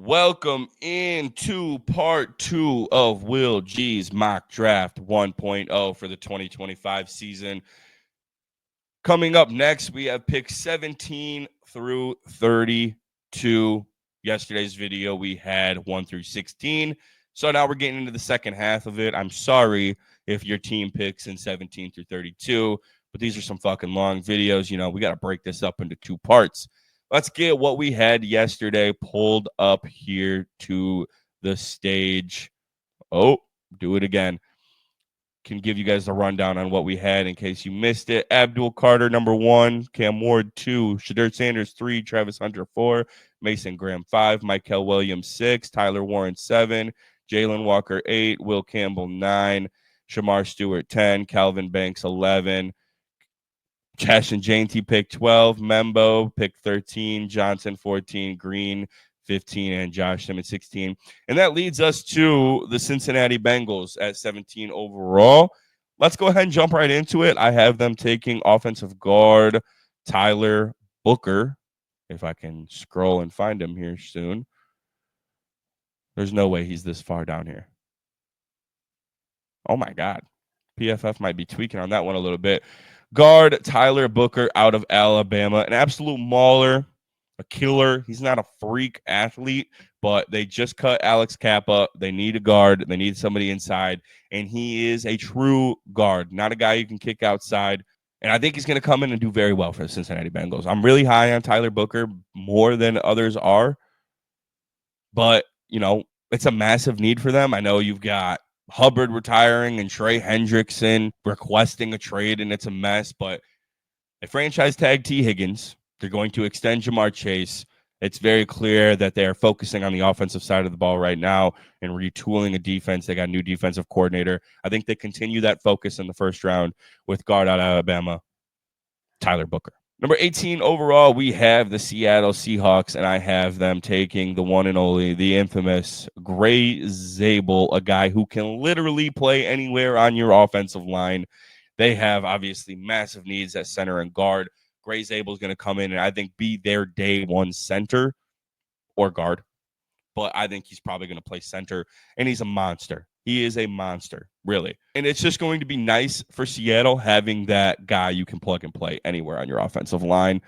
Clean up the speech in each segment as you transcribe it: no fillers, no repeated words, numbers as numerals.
Welcome into part 2 of Will G's Mock Draft 1.0 for the 2025 season. Coming up next, we have picks 17 through 32. Yesterday's video, we had 1 through 16. So now we're getting into the second half of it. I'm sorry if your team picks in 17 through 32, but these are some fucking long videos. We got to break this up into two parts. Let's get what we had yesterday pulled up here to the stage. Oh, do it again. Can give you guys a rundown on what we had in case you missed it. Abdul Carter, number 1. Cam Ward, 2. Shadur Sanders, 3. Travis Hunter, 4. Mason Graham, 5. Michael Williams, 6. Tyler Warren, 7. Jalen Walker, 8. Will Campbell, 9. Shamar Stewart, 10. Calvin Banks, 11. Cash and Janty picked 12. Membo picked 13. Johnson 14. Green 15. And Josh Simmons 16. And that leads us to the Cincinnati Bengals at 17 overall. Let's go ahead and jump right into it. I have them taking offensive guard Tyler Booker. If I can scroll and find him here soon. There's no way he's this far down here. Oh, my God. PFF might be tweaking on that one a little bit. Guard Tyler Booker out of Alabama, an absolute mauler, a killer. He's not a freak athlete, but they just cut Alex Kappa. They need a guard. They need somebody inside, and he is a true guard, not a guy you can kick outside. And I think he's going to come in and do very well for the Cincinnati Bengals. I'm really high on Tyler Booker, more than others are, but, it's a massive need for them. I know you've got Hubbard retiring and Trey Hendrickson requesting a trade, and it's a mess. But they franchise tag T. Higgins. They're going to extend Jamar Chase. It's very clear that they are focusing on the offensive side of the ball right now and retooling a defense. They got a new defensive coordinator. I think they continue that focus in the first round with guard out of Alabama, Tyler Booker. Number 18 overall, we have the Seattle Seahawks, and I have them taking the one and only, the infamous Gray Zabel, a guy who can literally play anywhere on your offensive line. They have obviously massive needs at center and guard. Gray Zabel is going to come in and I think be their day one center or guard, but I think he's probably going to play center, and he's a monster. He is a monster, really. And it's just going to be nice for Seattle having that guy you can plug and play anywhere on your offensive line.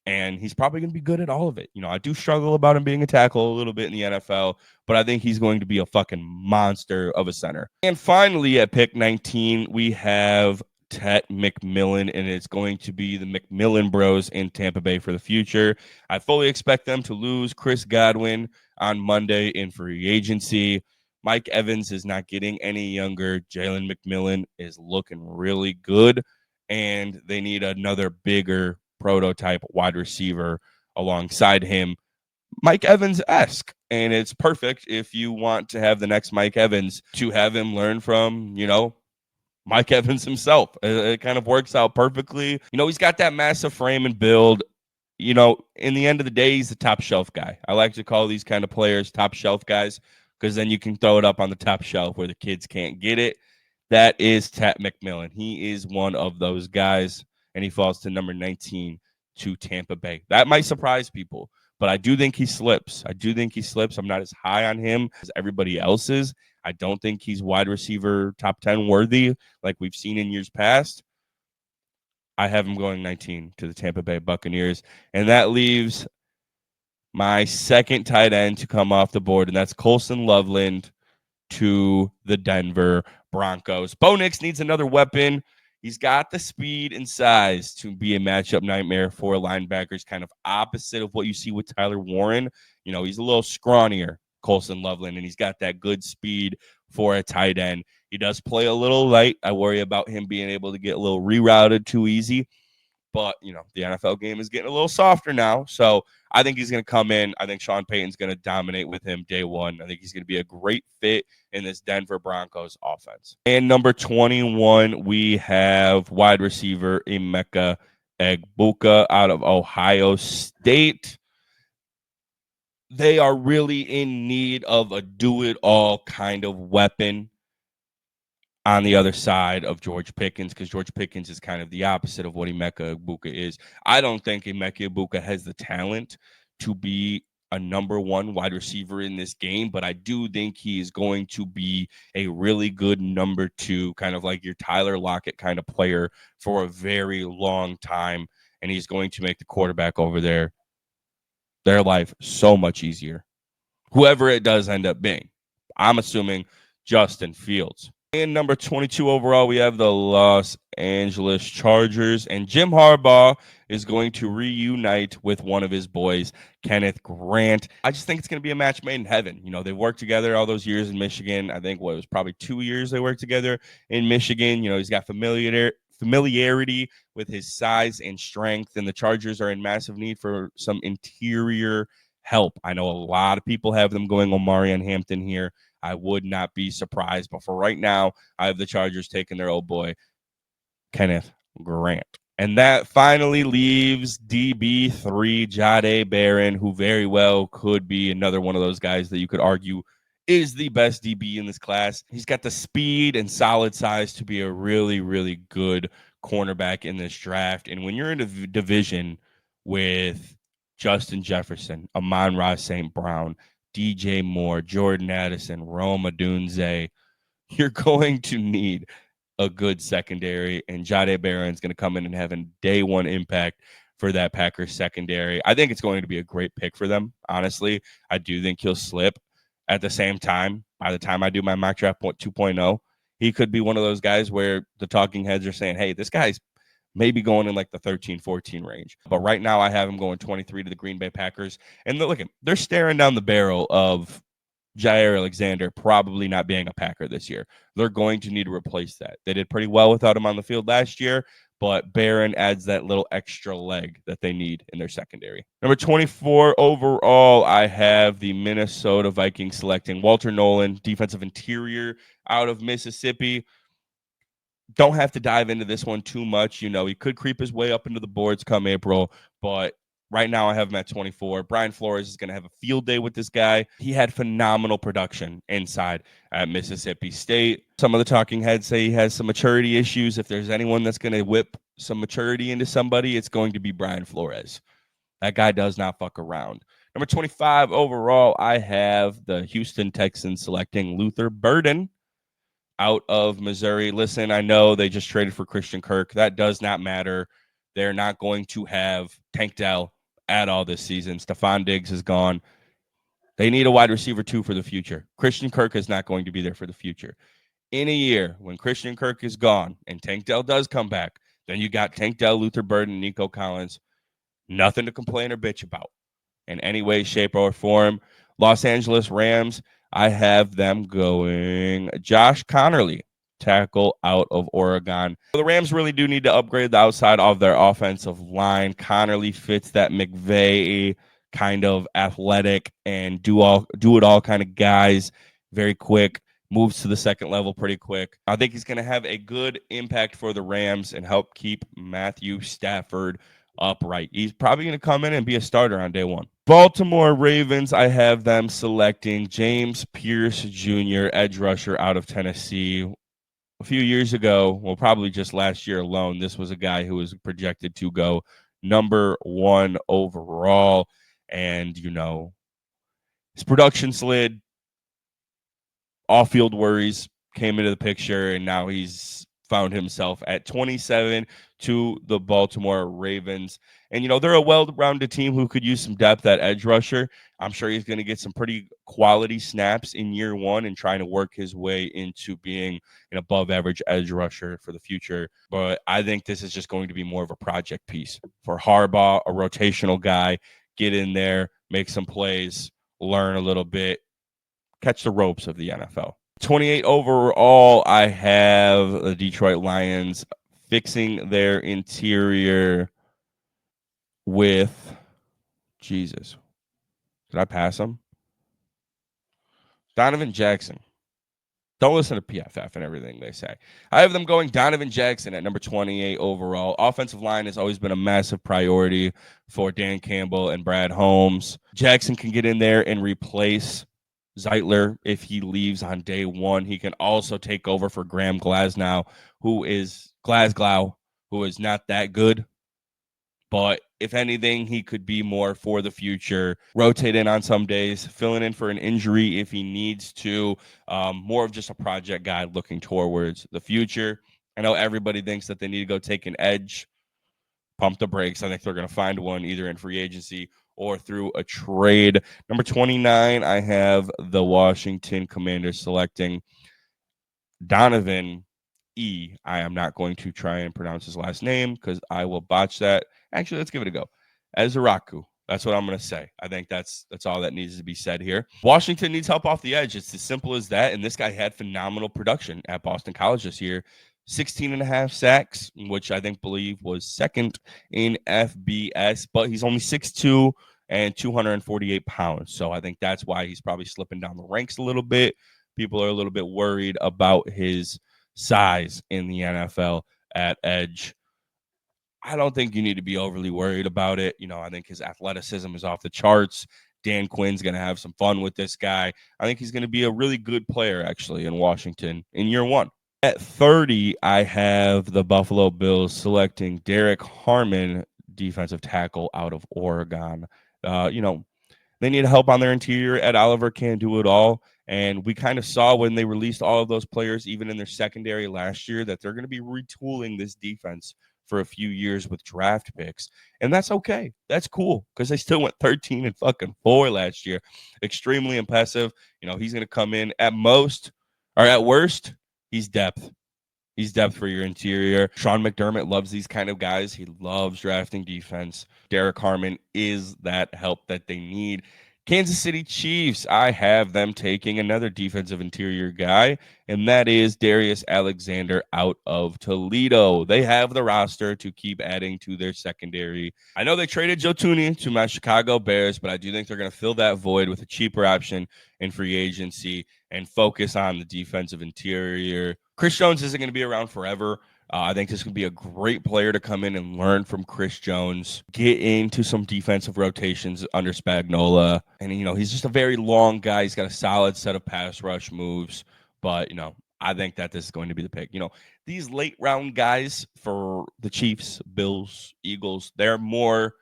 And he's probably going to be good at all of it. I do struggle about him being a tackle a little bit in the NFL, but I think he's going to be a fucking monster of a center. And finally, at pick 19, we have Tet McMillan, and it's going to be the McMillan Bros in Tampa Bay for the future. I fully expect them to lose Chris Godwin on Monday in free agency. Mike Evans is not getting any younger. Jalen McMillan is looking really good, and they need another bigger prototype wide receiver alongside him, Mike Evans-esque. And it's perfect if you want to have the next Mike Evans to have him learn from, Mike Evans himself. It kind of works out perfectly. He's got that massive frame and build. In the end of the day, he's the top shelf guy. I like to call these kind of players top shelf guys because then you can throw it up on the top shelf where the kids can't get it. That is Tet McMillan. He is one of those guys, and he falls to number 19 to Tampa Bay. That might surprise people, but I do think he slips. I'm not as high on him as everybody else is. I don't think he's wide receiver top 10 worthy like we've seen in years past. I have him going 19 to the Tampa Bay Buccaneers, and that leaves my second tight end to come off the board, and that's Colson Loveland to the Denver Broncos. Bo Nix needs another weapon. He's got the speed and size to be a matchup nightmare for linebackers, kind of opposite of what you see with Tyler Warren. He's a little scrawnier, Colson Loveland, and he's got that good speed for a tight end. He does play a little light. I worry about him being able to get a little rerouted too easy. But, the NFL game is getting a little softer now. So I think he's going to come in. I think Sean Payton's going to dominate with him day one. I think he's going to be a great fit in this Denver Broncos offense. And number 21, we have wide receiver Emeka Egbuka out of Ohio State. They are really in need of a do-it-all kind of weapon on the other side of George Pickens, because George Pickens is kind of the opposite of what Emeka Egbuka is. I don't think Emeka Egbuka has the talent to be a number one wide receiver in this game, but I do think he is going to be a really good number two, kind of like your Tyler Lockett kind of player for a very long time. And he's going to make the quarterback over there their life so much easier. Whoever it does end up being. I'm assuming Justin Fields. And number 22 overall, we have the Los Angeles Chargers. And Jim Harbaugh is going to reunite with one of his boys, Kenneth Grant. I just think it's going to be a match made in heaven. You know, they worked together all those years in Michigan. I think it was probably 2 years they worked together in Michigan. You know, he's got familiarity with his size and strength. And the Chargers are in massive need for some interior help. I know a lot of people have them going on Marion Hampton here. I would not be surprised. But for right now, I have the Chargers taking their old boy, Kenneth Grant. And that finally leaves DB3, Jahdae Barron, who very well could be another one of those guys that you could argue is the best DB in this class. He's got the speed and solid size to be a really, really good cornerback in this draft. And when you're in a division with Justin Jefferson, Amon-Ra St. Brown, DJ Moore, Jordan Addison, Rome Odunze, you're going to need a good secondary, and Jahdae Barron's going to come in and have a day one impact for that Packers secondary. I think it's going to be a great pick for them, honestly. I do think he'll slip. At the same time, by the time I do my mock draft 2.0, he could be one of those guys where the talking heads are saying, hey, this guy's maybe going in like the 13, 14 range. But right now I have him going 23 to the Green Bay Packers. And look, they're staring down the barrel of Jair Alexander probably not being a Packer this year. They're going to need to replace that. They did pretty well without him on the field last year, but Barron adds that little extra leg that they need in their secondary. Number 24 overall, I have the Minnesota Vikings selecting Walter Nolan, defensive interior out of Mississippi. Don't have to dive into this one too much. You know, he could creep his way up into the boards come April, but right now I have him at 24. Brian Flores is going to have a field day with this guy. He had phenomenal production inside at Mississippi State. Some of the talking heads say he has some maturity issues. If there's anyone that's going to whip some maturity into somebody, it's going to be Brian Flores. That guy does not fuck around. Number 25 overall, I have the Houston Texans selecting Luther Burden out of Missouri. Listen, I know they just traded for Christian Kirk. That does not matter. They're not going to have Tank Dell at all this season. Stephon Diggs is gone. They need a wide receiver too for the future. Christian Kirk is not going to be there for the future. In a year, when Christian Kirk is gone and Tank Dell does come back, then you got Tank Dell, Luther Burden, Nico Collins. Nothing to complain or bitch about in any way, shape, or form. Los Angeles Rams, I have them going Josh Connerly, tackle out of Oregon. The Rams really do need to upgrade the outside of their offensive line. Connerly fits that McVay kind of athletic and do it all kind of guys. Very quick, moves to the second level pretty quick. I think he's going to have a good impact for the Rams and help keep Matthew Stafford upright. He's probably going to come in and be a starter on day one. Baltimore Ravens, I have them selecting James Pierce Jr., edge rusher out of Tennessee. A few years ago, well, probably just last year alone, this was a guy who was projected to go number 1 overall. And, you know, his production slid. Off-field worries came into the picture, and now he's found himself at 27 to the Baltimore Ravens. And, you know, they're a well-rounded team who could use some depth at edge rusher. I'm sure he's going to get some pretty quality snaps in year one and trying to work his way into being an above-average edge rusher for the future. But I think this is just going to be more of a project piece for Harbaugh, a rotational guy. Get in there, make some plays, learn a little bit, catch the ropes of the NFL. 28 overall, I have the Detroit Lions fixing their interior with Jesus. Did I pass him? Donovan Jackson. Don't listen to PFF and everything they say. I have them going Donovan Jackson at number 28 overall. Offensive line has always been a massive priority for Dan Campbell and Brad Holmes. Jackson can get in there and replace Zeitler if he leaves on day one. He can also take over for Graham Glasgow, who is not that good. But if anything, he could be more for the future, rotate in on some days, filling in for an injury if he needs to, more of just a project guy looking towards the future. I know everybody thinks that they need to go take an edge. Pump the brakes. I think they're going to find one either in free agency or through a trade. Number 29, I have the Washington Commanders selecting Donovan E. I am not going to try and pronounce his last name because I will botch that. Actually, let's give it a go. Ezraku. That's what I'm going to say. I think that's all that needs to be said here. Washington needs help off the edge. It's as simple as that. And this guy had phenomenal production at Boston College this year. 16 and a half sacks, which I believe was second in FBS, but he's only 6'2" and 248 pounds. So I think that's why he's probably slipping down the ranks a little bit. People are a little bit worried about his size in the NFL at edge. I don't think you need to be overly worried about it. I think his athleticism is off the charts. Dan Quinn's going to have some fun with this guy. I think he's going to be a really good player, actually, in Washington in year one. At 30, I have the Buffalo Bills selecting Derek Harmon, defensive tackle out of Oregon. They need help on their interior. Ed Oliver can't do it all. And we kind of saw when they released all of those players, even in their secondary last year, that they're going to be retooling this defense for a few years with draft picks. And that's okay. That's cool because they still went 13 and fucking 4 last year. Extremely impressive. He's going to come in at most or at worst, he's depth. He's depth for your interior. Sean McDermott loves these kind of guys. He loves drafting defense. Derek Harmon is that help that they need. Kansas City Chiefs, I have them taking another defensive interior guy, and that is Darius Alexander out of Toledo. They have the roster to keep adding to their secondary. I know they traded Joe Thuney to my Chicago Bears, but I do think they're going to fill that void with a cheaper option in free agency and focus on the defensive interior. Chris Jones isn't going to be around forever. I think this could be a great player to come in and learn from Chris Jones, get into some defensive rotations under Spagnuolo. And, he's just a very long guy. He's got a solid set of pass rush moves. But, I think that this is going to be the pick. These late round guys for the Chiefs, Bills, Eagles, they're more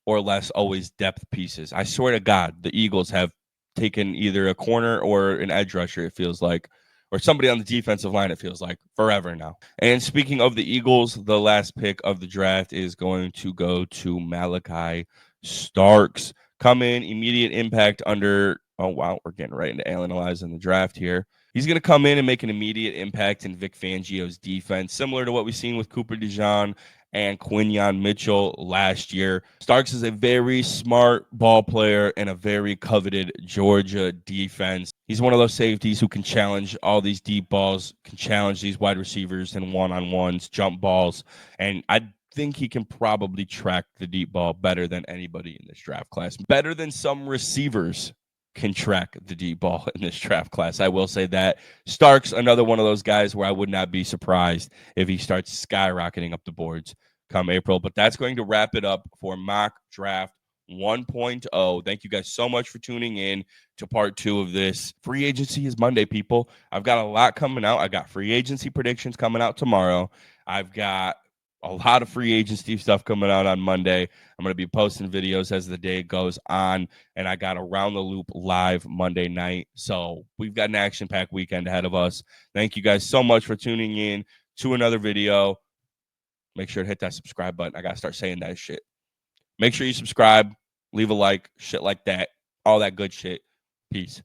or less always depth pieces. I swear to God, the Eagles have taken either a corner or an edge rusher, it feels like, or somebody on the defensive line, it feels like, forever now. And speaking of the Eagles, the last pick of the draft is going to go to Malachi Starks. Come in, immediate impact under, oh, wow, we're getting right into analyzing the draft here. He's going to come in and make an immediate impact in Vic Fangio's defense, similar to what we've seen with Cooper DeJean and Quinyon Mitchell last year. Starks is a very smart ball player and a very coveted Georgia defense. He's one of those safeties who can challenge all these deep balls, can challenge these wide receivers in one-on-ones, jump balls, and I think he can probably track the deep ball better than anybody in this draft class, better than some receivers can track the deep ball in this draft class. I will say that. Starks, another one of those guys where I would not be surprised if he starts skyrocketing up the boards come April. But that's going to wrap it up for Mock Draft 1.0. Thank you guys so much for tuning in to part 2 of this. Free agency is Monday, people. I've got a lot coming out. I got free agency predictions coming out tomorrow. I've got a lot of free agency stuff coming out on Monday. I'm going to be posting videos as the day goes on, and I got Around the Loop live Monday night. So we've got an action-packed weekend ahead of us. Thank you guys so much for tuning in to another video. Make sure to hit that subscribe button. I got to start saying that shit. Make sure you subscribe, leave a like, shit like that, all that good shit. Peace.